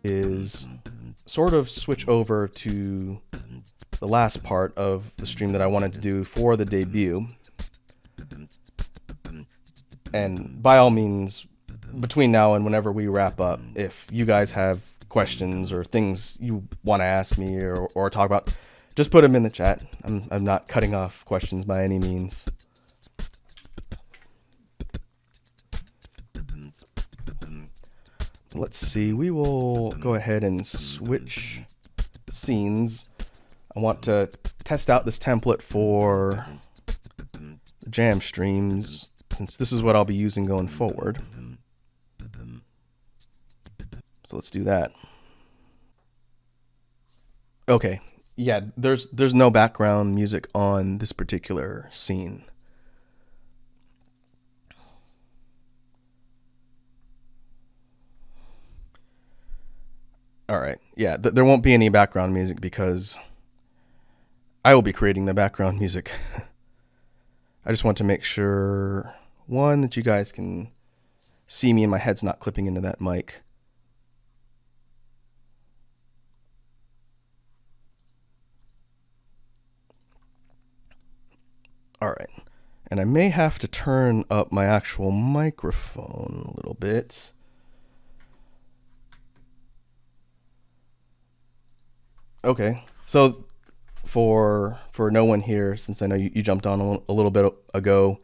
is sort of switch over to the last part of the stream that I wanted to do for the debut. And by all means, between now and whenever we wrap up, if you guys have questions or things you want to ask me or talk about, just put them in the chat. I'm not cutting off questions by any means. Let's see, we will go ahead and switch scenes. I want to test out this template for jam streams, since this is what I'll be using going forward. So let's do that. Okay, yeah, there's no background music on this particular scene. All right, yeah, there won't be any background music because I will be creating the background music. I just want to make sure, one, that you guys can see me and my head's not clipping into that mic. All right, and I may have to turn up my actual microphone a little bit. Okay, so for no one here, since I know you jumped on a little bit ago,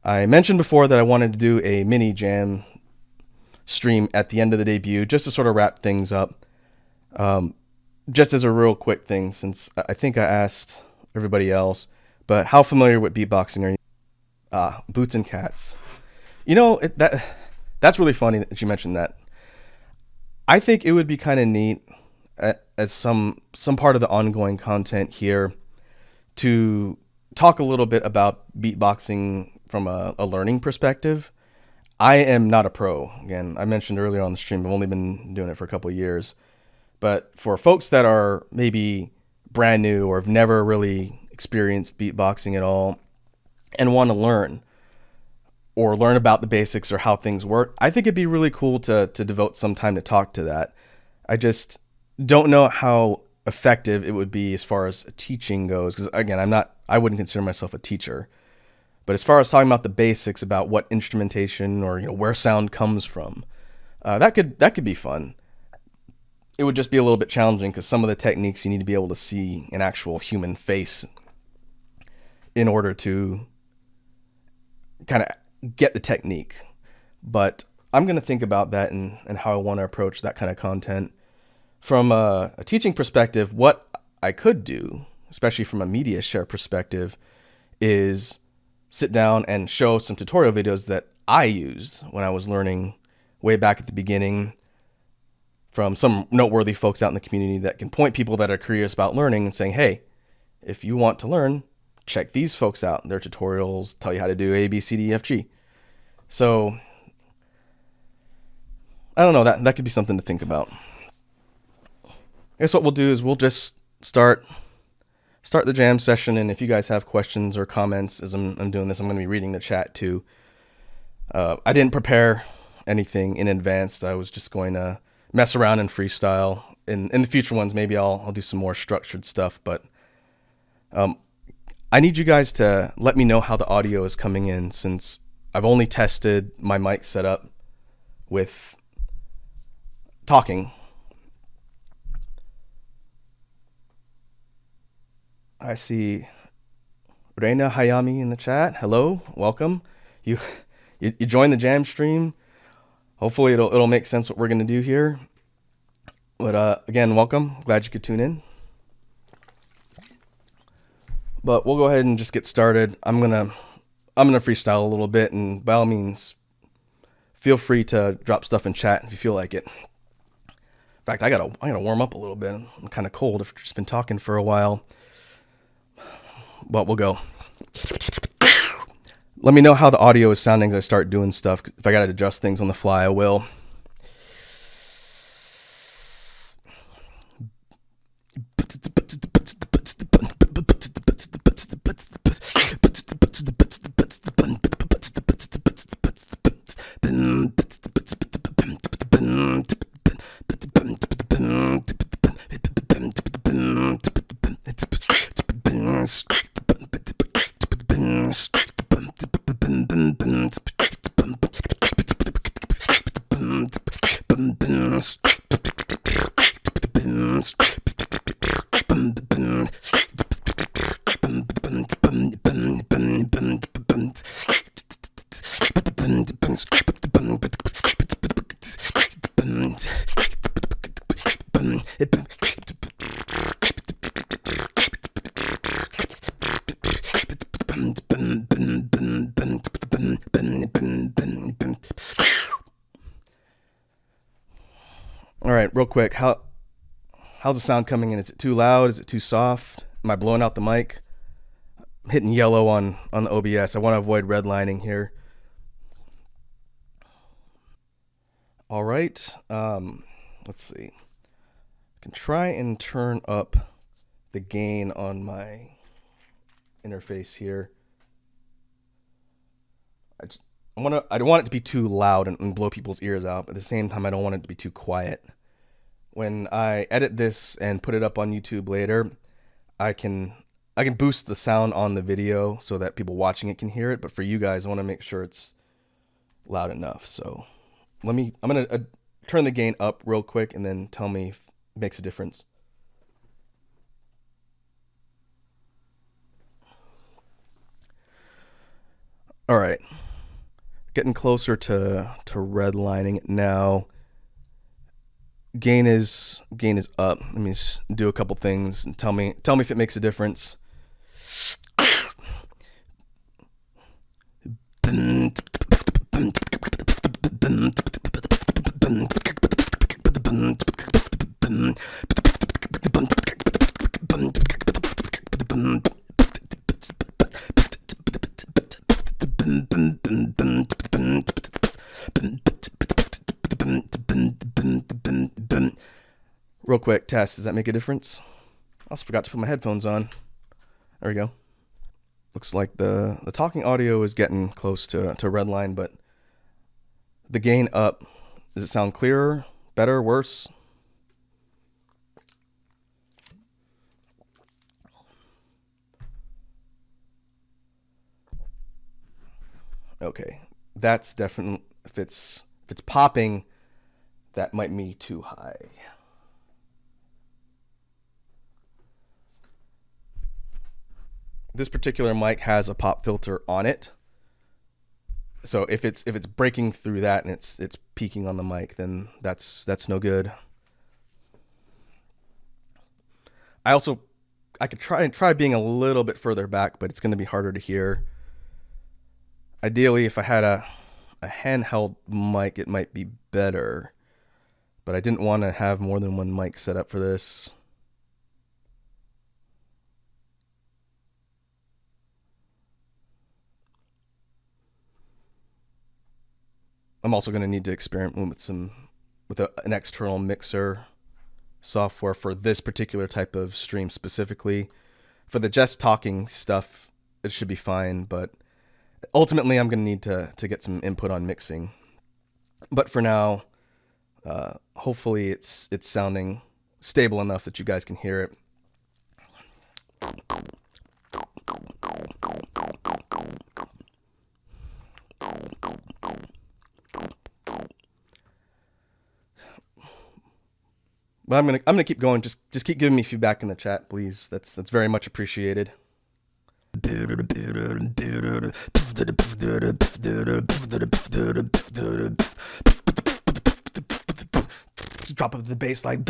I mentioned before that I wanted to do a mini jam stream at the end of the debut, just to sort of wrap things up. Just as a real quick thing, since I think I asked everybody else, but how familiar with beatboxing are you? Boots and Cats. You know, that's really funny that you mentioned that. I think it would be kind of neat as some part of the ongoing content here to talk a little bit about beatboxing from a learning perspective. I am not a pro. Again, I mentioned earlier on the stream, I've only been doing it for a couple of years. But for folks that are maybe brand new or have never really experienced beatboxing at all and want to learn about the basics or how things work, I think it'd be really cool to devote some time to talk to that. I just don't know how effective it would be as far as teaching goes, because again, I wouldn't consider myself a teacher. But as far as talking about the basics about what instrumentation or where sound comes from, that could be fun. It would just be a little bit challenging because some of the techniques you need to be able to see an actual human face in order to kind of get the technique. But I'm going to think about that and how I want to approach that kind of content. From a teaching perspective, what I could do, especially from a media share perspective, is sit down and show some tutorial videos that I used when I was learning way back at the beginning from some noteworthy folks out in the community that can point people that are curious about learning and saying, hey, if you want to learn, check these folks out. Their tutorials tell you how to do A, B, C, D, F, G. So I don't know, that could be something to think about. I guess what we'll do is we'll just start the jam session, and if you guys have questions or comments as I'm doing this, I'm going to be reading the chat too. I didn't prepare anything in advance. I was just going to mess around and freestyle. In the future ones, maybe I'll do some more structured stuff, but I need you guys to let me know how the audio is coming in, since I've only tested my mic setup with talking. I see Reina Hayami in the chat. Hello, welcome. You joined the jam stream. Hopefully it'll make sense what we're gonna do here. But again, welcome. Glad you could tune in. But we'll go ahead and just get started. I'm gonna freestyle a little bit, and by all means, feel free to drop stuff in chat if you feel like it. In fact, I gotta warm up a little bit. I'm kind of cold. I've just been talking for a while. But we'll go. Let me know how the audio is sounding as I start doing stuff. If I got to adjust things on the fly, I will. All right, real quick, how's the sound coming in? Is it too loud? Is it too soft? Am I blowing out the mic? I'm hitting yellow on the OBS. I want to avoid redlining here. All right, let's see. I can try and turn up the gain on my interface here. I don't want it to be too loud and blow people's ears out, but at the same time, I don't want it to be too quiet. When I edit this and put it up on YouTube later, I can boost the sound on the video so that people watching it can hear it. But for you guys, I want to make sure it's loud enough. So I'm gonna turn the gain up real quick and then tell me if it makes a difference. All right, getting closer to redlining it now. Gain is up. Let me just do a couple things and tell me if it makes a difference. Real quick test, does that make a difference? I also forgot to put my headphones on. There we go. Looks like the talking audio is getting close to redline, but the gain up, does it sound clearer, better, worse? Okay, that's definitely, if it's popping, that might be too high. This particular mic has a pop filter on it, so if it's breaking through that and it's peaking on the mic, then that's no good. I could try being a little bit further back, but it's going to be harder to hear. Ideally, if I had a handheld mic, it might be better, but I didn't want to have more than one mic set up for this. I'm also going to need to experiment with an external mixer software for this particular type of stream specifically. For the just talking stuff, it should be fine, but ultimately I'm going to need to get some input on mixing. But for now, hopefully it's sounding stable enough that you guys can hear it. But I'm gonna keep going. Just keep giving me feedback in the chat, please. That's very much appreciated. Drop of the bass like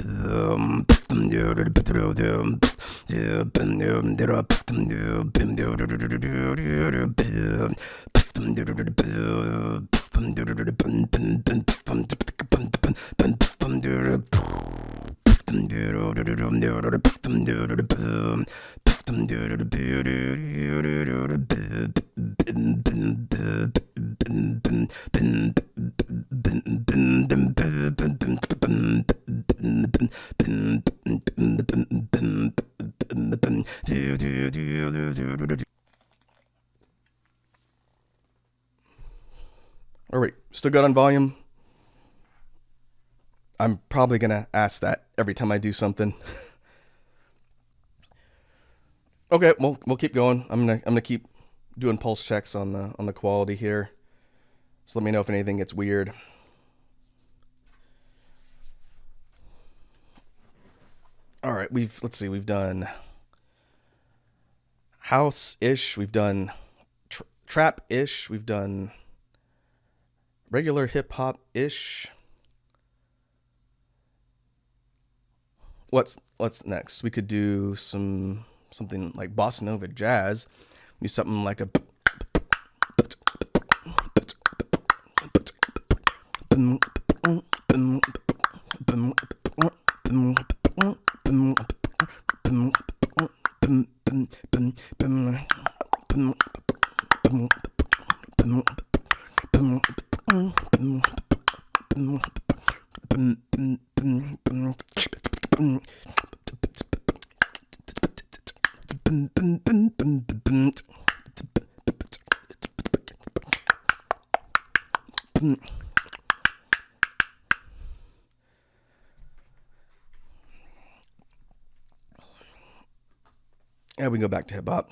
all right, still good on volume? I'm probably gonna ask that every time I do something. Okay, we'll keep going. I'm gonna keep doing pulse checks on the quality here. Just let me know if anything gets weird. All right, let's see, we've done house-ish, we've done trap-ish, we've done regular hip-hop-ish. What's next? We could do something like bossa nova jazz. Do something like a yeah, we can go back to hip hop.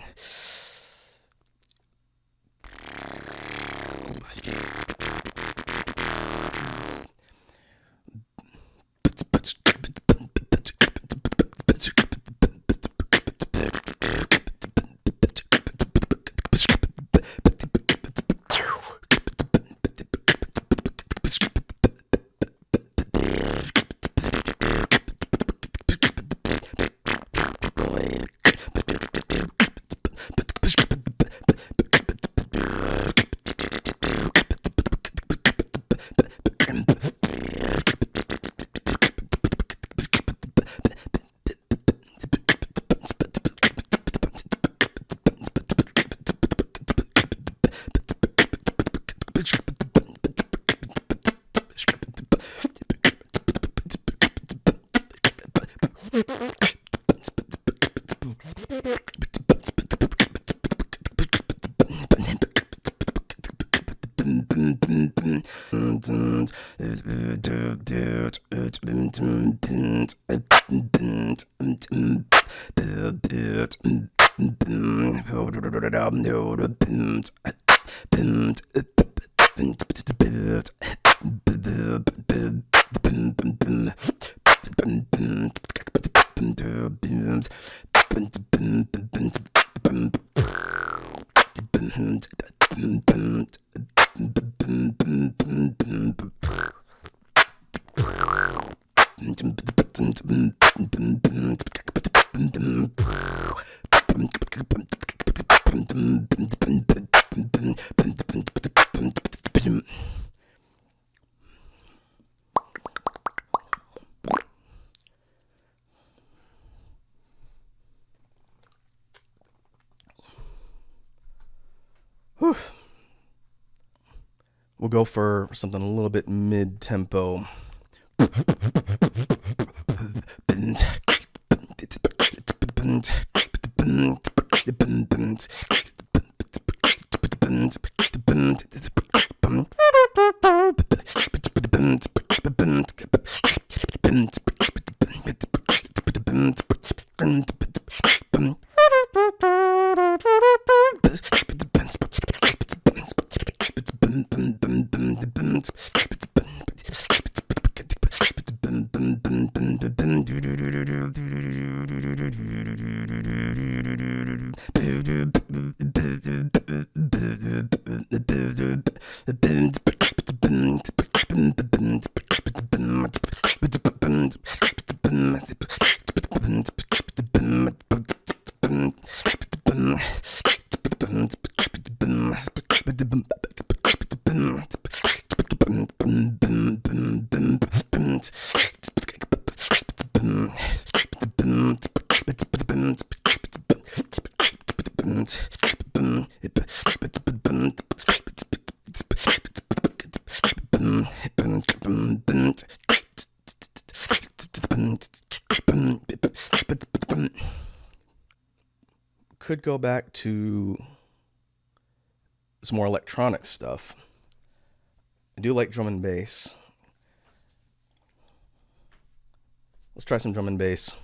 Whew. We'll go for something a little bit mid-tempo. Could go back to some more electronic stuff. I do like drum and bass. Let's try some drum and bass.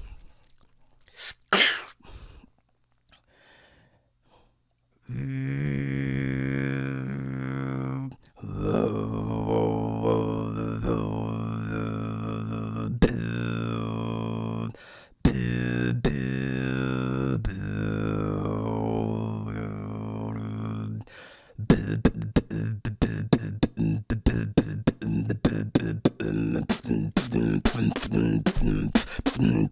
You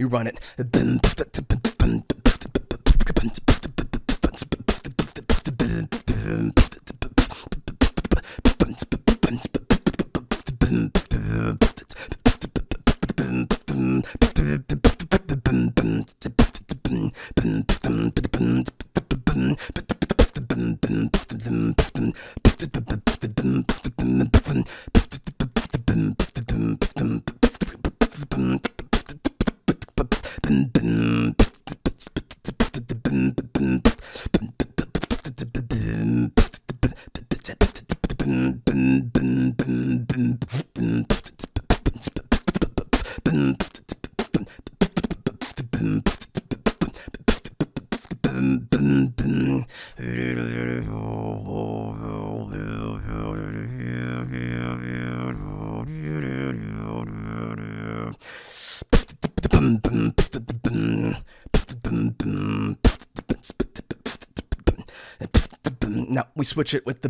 run it. Now we switch it with the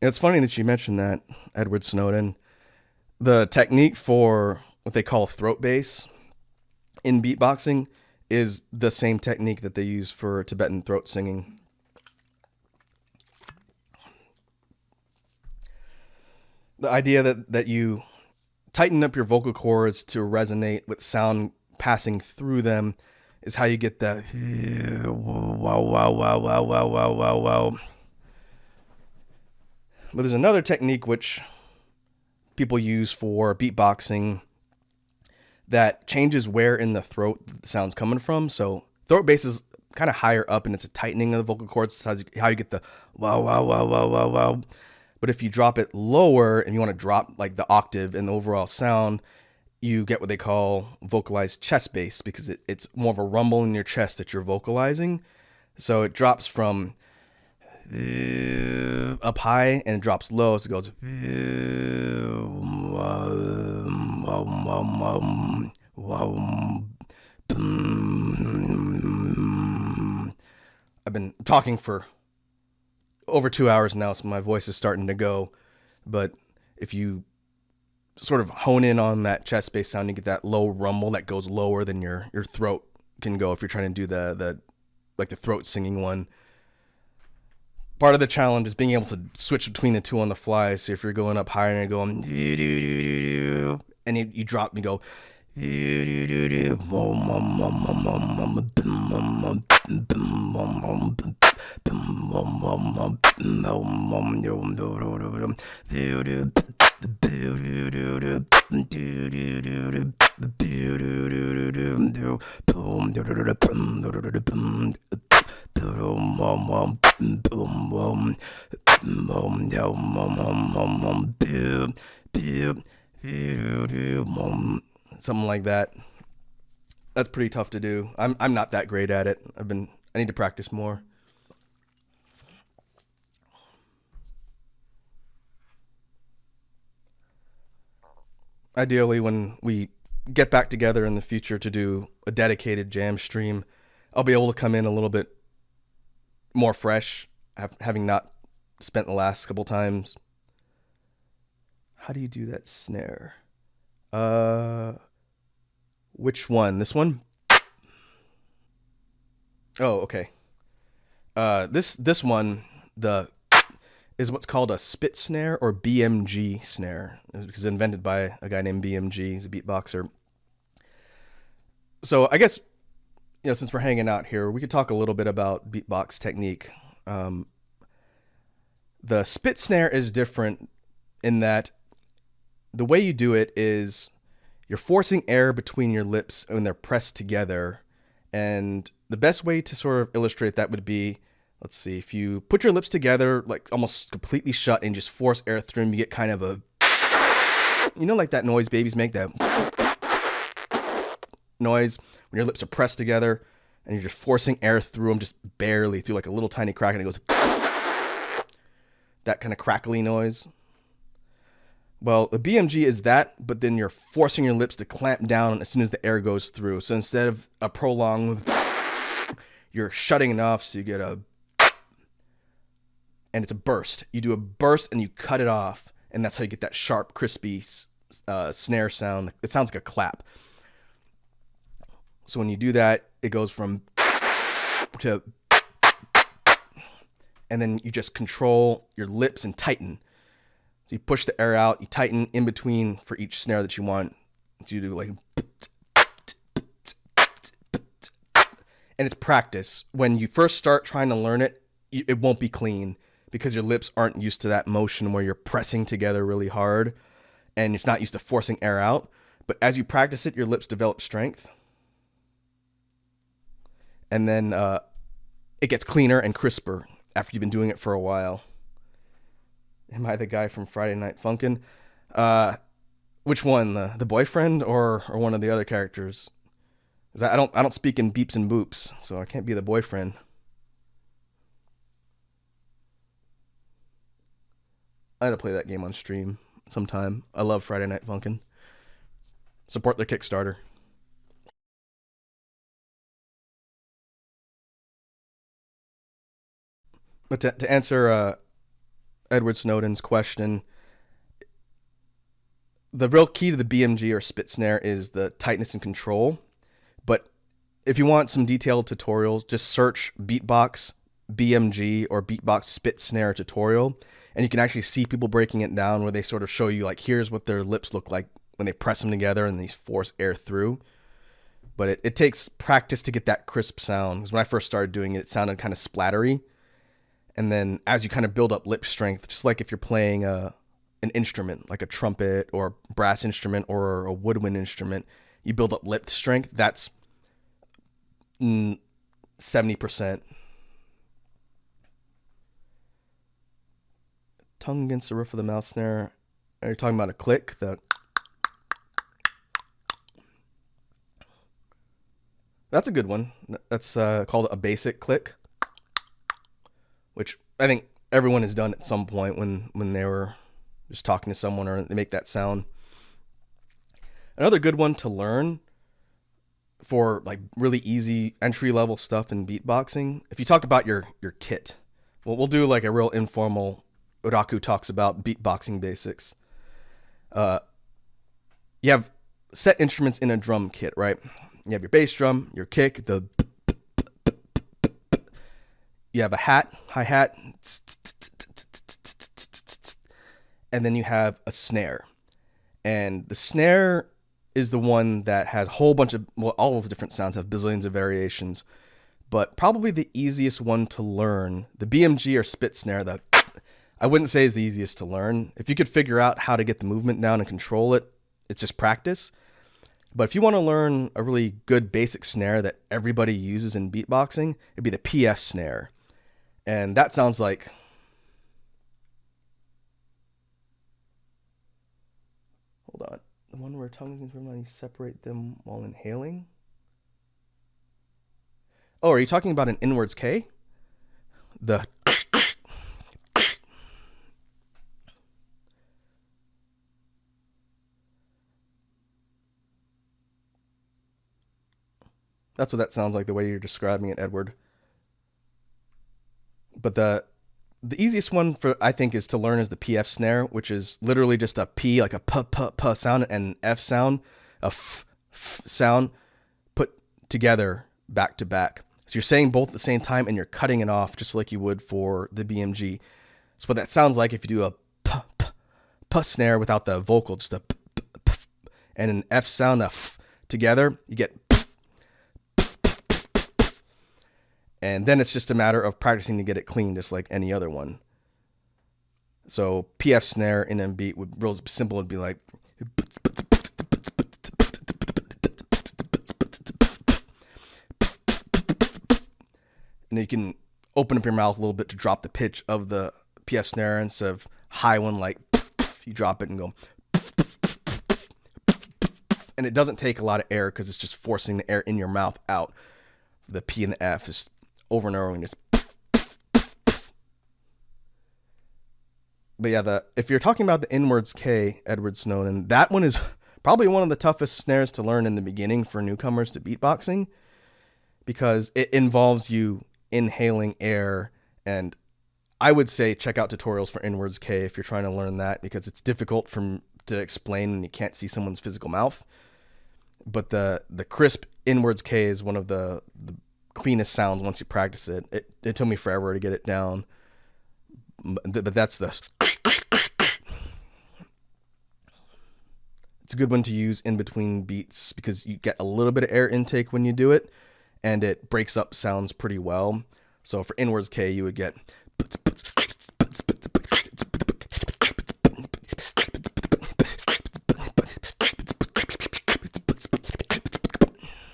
It's funny that you mentioned that, Edward Snowden. The technique for what they call throat bass in beatboxing is the same technique that they use for Tibetan throat singing. The idea that you tighten up your vocal cords to resonate with sound passing through them is how you get that wow, wow, wow, wow, wow, wow, wow, wow. But there's another technique which people use for beatboxing that changes where in the throat the sound's coming from. So throat bass is kind of higher up, and it's a tightening of the vocal cords. It's how you get the wow, wow, wow, wow, wow, wow. But if you drop it lower and you want to drop like the octave and the overall sound, you get what they call vocalized chest bass, because it's more of a rumble in your chest that you're vocalizing. So it drops from up high and it drops low, so it goes I've been talking for over 2 hours now, so my voice is starting to go. But if you sort of hone in on that chest bass sound, you get that low rumble that goes lower than your throat can go if you're trying to do the throat singing one. Part of the challenge is being able to switch between the two on the fly. So if you're going up higher and you're going and you drop and you go something like that. That's pretty tough to do. I'm not that great at it. I need to practice more. Ideally, when we get back together in the future to do a dedicated jam stream, I'll be able to come in a little bit more fresh, having not spent the last couple times. How do you do that snare? Which one? This one? Oh, okay. This one, is what's called a spit snare, or BMG snare. It was invented by a guy named BMG. He's a beatboxer. So I guess, since we're hanging out here, we could talk a little bit about beatbox technique. The spit snare is different in that the way you do it is you're forcing air between your lips when they're pressed together. And the best way to sort of illustrate that would be, let's see, if you put your lips together, like almost completely shut, and just force air through them, you get kind of a, like that noise babies make, that noise when your lips are pressed together. and you're just forcing air through them, just barely through like a little tiny crack, and it goes that kind of crackly noise. Well, the BMG is that, but then you're forcing your lips to clamp down as soon as the air goes through. So instead of a prolonged, you're shutting it off, so you get a, and it's a burst. You do a burst and you cut it off, and that's how you get that sharp, crispy snare sound. It sounds like a clap. So when you do that, it goes from to, and then you just control your lips and tighten. So you push the air out, you tighten in between for each snare that you want. So you do like, and it's practice. When you first start trying to learn it, it won't be clean because your lips aren't used to that motion where you're pressing together really hard and it's not used to forcing air out. But as you practice it, your lips develop strength. And then it gets cleaner and crisper after you've been doing it for a while. Am I the guy from Friday Night Funkin'? Which one, the boyfriend or one of the other characters? 'Cause I don't speak in beeps and boops, so I can't be the boyfriend. I had to play that game on stream sometime. I love Friday Night Funkin'. Support their Kickstarter. But to answer Edward Snowden's question, the real key to the BMG or spit snare is the tightness and control. But if you want some detailed tutorials, just search Beatbox BMG or Beatbox spit snare tutorial, and you can actually see people breaking it down where they sort of show you like, here's what their lips look like when they press them together and they force air through. But it takes practice to get that crisp sound. Because when I first started doing it, it sounded kind of splattery. And then as you kind of build up lip strength, just like if you're playing an instrument, like a trumpet or brass instrument or a woodwind instrument, you build up lip strength. That's 70%. Tongue against the roof of the mouth snare. Are you talking about a click? That's a good one. That's called a basic click, which I think everyone has done at some point when they were just talking to someone or they make that sound. Another good one to learn for like really easy entry level stuff in beatboxing. If you talk about your kit, well, we'll do like a real informal Uraku talks about beatboxing basics. You have set instruments in a drum kit, right? You have your bass drum, your kick, you have a hi-hat, and then you have a snare. And the snare is the one that has a whole bunch of, well, all of the different sounds have bazillions of variations, but probably the easiest one to learn, the BMG or spit snare, that I wouldn't say is the easiest to learn. If you could figure out how to get the movement down and control it, it's just practice. But if you want to learn a really good basic snare that everybody uses in beatboxing, it'd be the PF snare. And that sounds like, hold on, the one where tongues and you separate them while inhaling? Oh, are you talking about an inwards K? The That's what that sounds like, the way you're describing it, Edward. But the easiest one for, I think, is to learn is the PF snare, which is literally just a P, like a p sound, and an F sound, a f sound put together back to back. So you're saying both at the same time and you're cutting it off just like you would for the BMG. So what that sounds like if you do a p snare without the vocal, just a p, and an F sound, a f together, you get. And then it's just a matter of practicing to get it clean, just like any other one. So PF snare in a beat would real simple. Would be like, and you can open up your mouth a little bit to drop the pitch of the PF snare instead of high one, like you drop it and go. And it doesn't take a lot of air because it's just forcing the air in your mouth out. the P and the F just over and over and just. But yeah, if you're talking about the inwards K, Edward Snowden, that one is probably one of the toughest snares to learn in the beginning for newcomers to beatboxing, because it involves you inhaling air. And I would say check out tutorials for inwards K if you're trying to learn that, because it's difficult to explain when you can't see someone's physical mouth. But the crisp inwards K is one of the cleanest sounds once you practice it. It took me forever to get it down, but that's it's a good one to use in between beats because you get a little bit of air intake when you do it, and it breaks up sounds pretty well. So for inwards K, you would get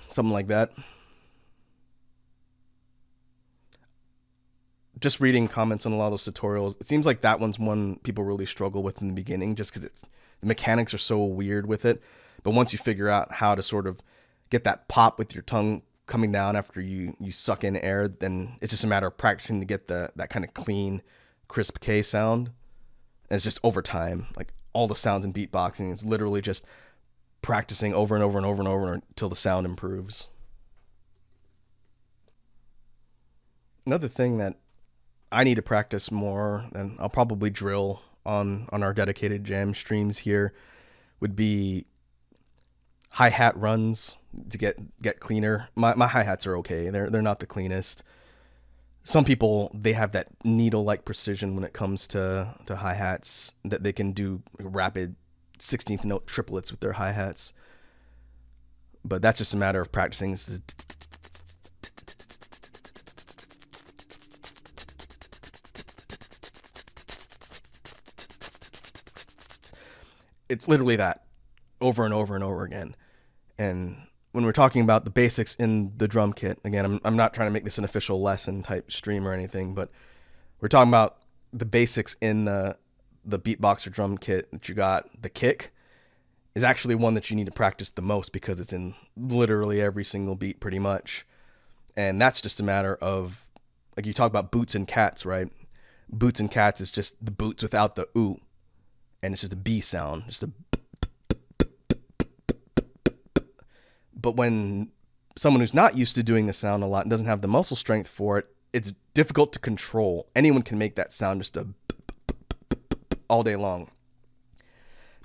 something like that. Just reading comments on a lot of those tutorials, it seems like that one's one people really struggle with in the beginning, just because the mechanics are so weird with it. But once you figure out how to sort of get that pop with your tongue coming down after you suck in air, then it's just a matter of practicing to get that kind of clean, crisp K sound. And it's just over time. Like all the sounds in beatboxing, it's literally just practicing over and over and over and over until the sound improves. Another thing that I need to practice more, and I'll probably drill on our dedicated jam streams here, would be hi-hat runs to get cleaner. My hi-hats are okay. They're not the cleanest. Some people, they have that needle-like precision when it comes to hi-hats, that they can do rapid 16th note triplets with their hi-hats. But that's just a matter of practicing. It's literally that over and over and over again. And when we're talking about the basics in the drum kit, again, I'm not trying to make this an official lesson type stream or anything, but we're talking about the basics in the beatboxer drum kit that you got. The kick is actually one that you need to practice the most because it's in literally every single beat pretty much. And that's just a matter of, like you talk about boots and cats, right? Boots and cats is just the boots without the ooh. And it's just a B sound, just a. But when someone who's not used to doing the sound a lot and doesn't have the muscle strength for it, it's difficult to control. Anyone can make that sound just a all day long.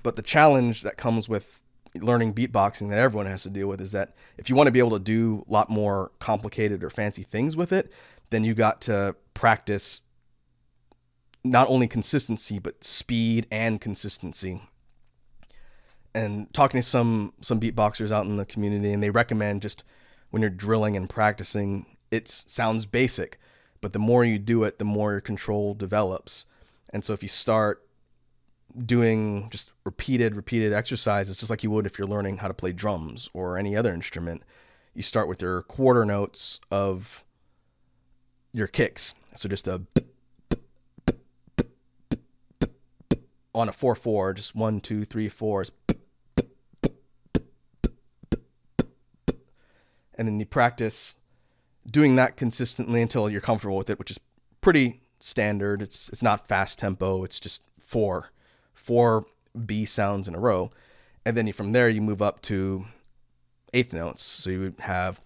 But the challenge that comes with learning beatboxing that everyone has to deal with is that if you want to be able to do a lot more complicated or fancy things with it, then you got to practice not only consistency, but speed and consistency. And talking to some beatboxers out in the community, and they recommend just when you're drilling and practicing, it sounds basic, but the more you do it, the more your control develops. And so if you start doing just repeated exercises, just like you would if you're learning how to play drums or any other instrument, you start with your quarter notes of your kicks. So just a on a 4/4, just 1, 2, 3, 4, and then you practice doing that consistently until you're comfortable with it, which is pretty standard. It's not fast tempo. It's just four B sounds in a row, and then from there you move up to eighth notes. So you would have.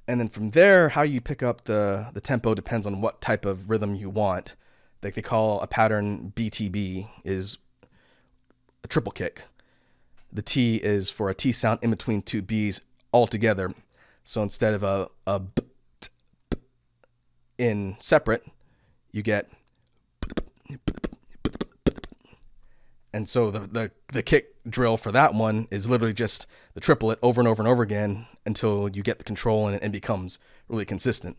And then from there, how you pick up the tempo depends on what type of rhythm you want. Like they call a pattern BTB, is a triple kick. The T is for a T sound in between two Bs all together. So instead of a b in separate, you get. And so the kick drill for that one is literally just the triplet over and over and over again until you get the control and it becomes really consistent.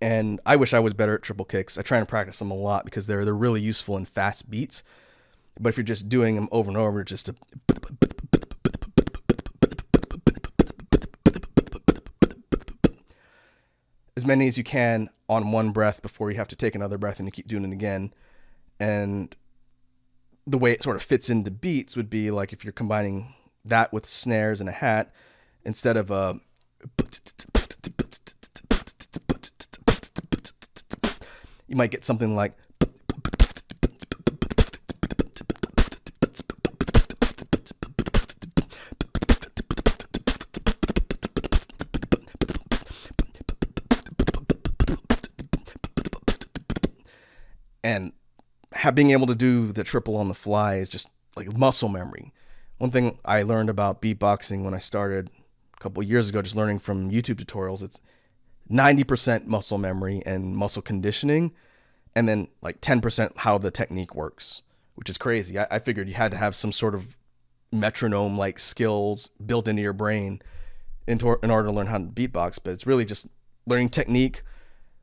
And I wish I was better at triple kicks. I try and practice them a lot because they're really useful in fast beats. But if you're just doing them over and over, just as many as you can on one breath before you have to take another breath and you keep doing it again. And the way it sort of fits into beats would be like if you're combining that with snares and a hat, instead of a you might get something like and being able to do the triple on the fly is just like muscle memory. One thing I learned about beatboxing when I started a couple of years ago, just learning from YouTube tutorials, it's 90% muscle memory and muscle conditioning, and then like 10% how the technique works, which is crazy. I figured you had to have some sort of metronome like skills built into your brain in order to learn how to beatbox, but it's really just learning technique,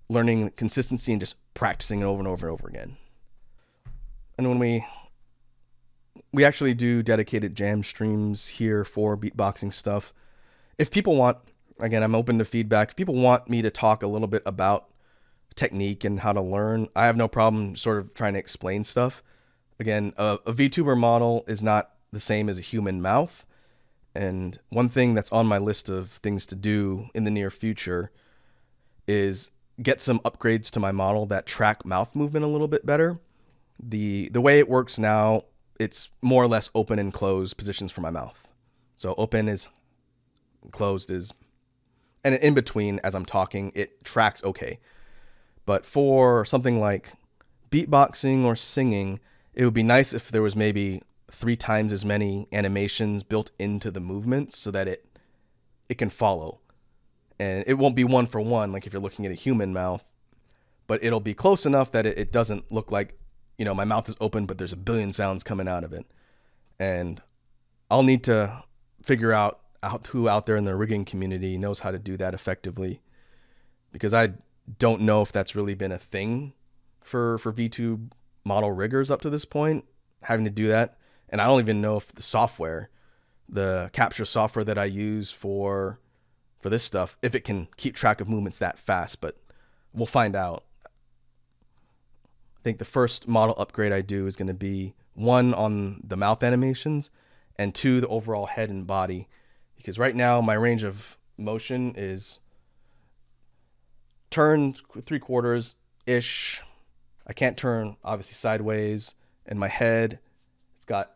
learning consistency, and just practicing it over and over and over again. And when we actually do dedicated jam streams here for beatboxing stuff, if people want, again, I'm open to feedback. If people want me to talk a little bit about technique and how to learn, I have no problem sort of trying to explain stuff. Again, a Vtuber model is not the same as a human mouth. And one thing that's on my list of things to do in the near future is get some upgrades to my model that track mouth movement a little bit better. The way it works now, it's more or less open and closed positions for my mouth. So open is, closed is, and in between as I'm talking, it tracks okay. But for something like beatboxing or singing, it would be nice if there was maybe 3 times as many animations built into the movements so that it can follow. And it won't be one for one like if you're looking at a human mouth, but it'll be close enough that it doesn't look like, you know, my mouth is open, but there's a billion sounds coming out of it. And I'll need to figure out who out there in the rigging community knows how to do that effectively, because I don't know if that's really been a thing for VTube model riggers up to this point, having to do that. And I don't even know if the capture software that I use for this stuff, if it can keep track of movements that fast, but we'll find out. I think the first model upgrade I do is going to be 1 on the mouth animations and 2 the overall head and body, because right now my range of motion is turn 3/4 ish. I can't turn obviously sideways, and my head, it's got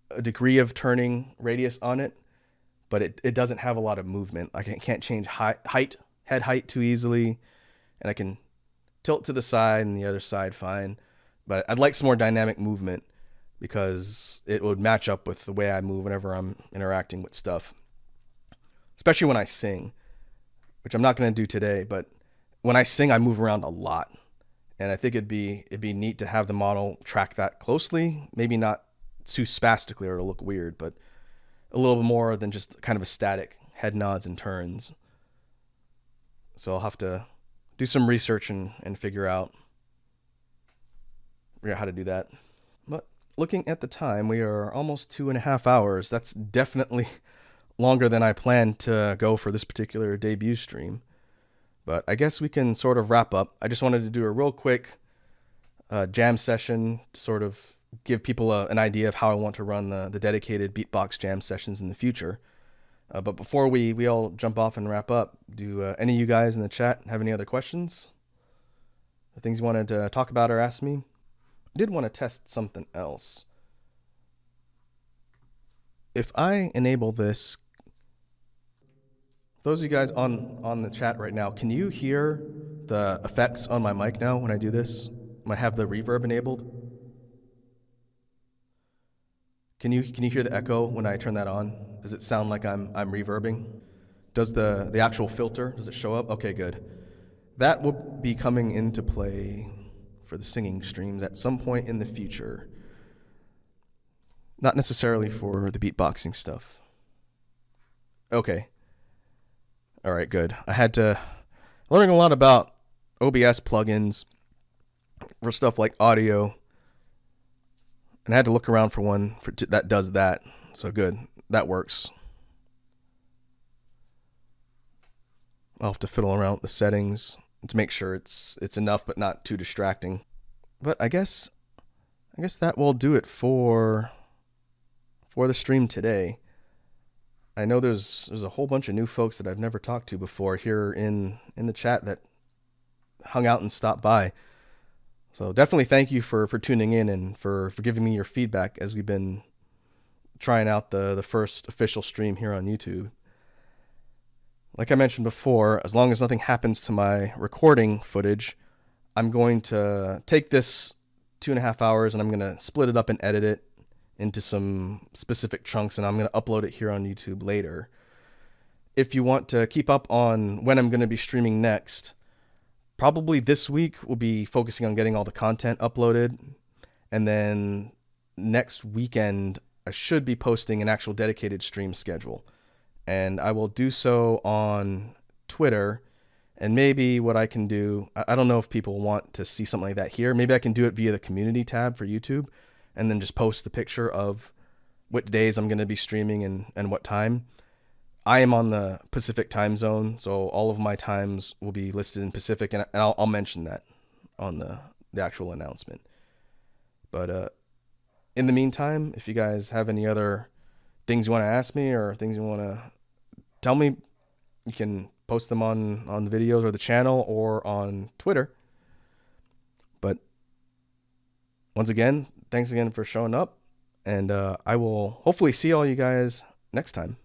a degree of turning radius on it, but it doesn't have a lot of movement. I can't change head height too easily, and I can tilt to the side and the other side fine, but I'd like some more dynamic movement because it would match up with the way I move whenever I'm interacting with stuff, especially when I sing, which I'm not going to do today. But when I sing, I move around a lot, and I think it'd be neat to have the model track that closely. Maybe not too spastically or it'll look weird, but a little bit more than just kind of a static head nods and turns. So I'll have to do some research and figure out how to do that. But looking at the time, we are almost 2.5 hours. That's definitely longer than I planned to go for this particular debut stream. But I guess we can sort of wrap up. I just wanted to do a real quick jam session to sort of give people an idea of how I want to run the dedicated beatbox jam sessions in the future. But before we all jump off and wrap up, do any of you guys in the chat have any other questions? The things you wanted to talk about or ask me? I did want to test something else. If I enable this, those of you guys on the chat right now, can you hear the effects on my mic now when I do this? I have the reverb enabled. Can you hear the echo when I turn that on? Does it sound like I'm reverbing? Does the actual filter, does it show up? Okay, good. That will be coming into play for the singing streams at some point in the future. Not necessarily for the beatboxing stuff. Okay. All right, good. I had to learn a lot about OBS plugins for stuff like audio, and I had to look around for one that does that. So good, that works. I'll have to fiddle around with the settings to make sure it's enough but not too distracting. But I guess I guess that will do it for the stream today. I know there's a whole bunch of new folks that I've never talked to before here in the chat that hung out and stopped by. So definitely thank you for tuning in and for giving me your feedback as we've been trying out the first official stream here on YouTube. Like I mentioned before, as long as nothing happens to my recording footage, I'm going to take this 2.5 hours and I'm going to split it up and edit it into some specific chunks, and I'm going to upload it here on YouTube later. If you want to keep up on when I'm going to be streaming next, probably this week we'll be focusing on getting all the content uploaded, and then next weekend I should be posting an actual dedicated stream schedule, and I will do so on Twitter. And maybe what I can do, I don't know if people want to see something like that here. Maybe I can do it via the community tab for YouTube and then just post the picture of what days I'm going to be streaming and what time. I am on the Pacific time zone, so all of my times will be listed in Pacific, and I'll mention that on the actual announcement. But in the meantime, if you guys have any other things you want to ask me or things you want to tell me, you can post them on the videos or the channel or on Twitter. But once again, thanks again for showing up, and I will hopefully see all you guys next time.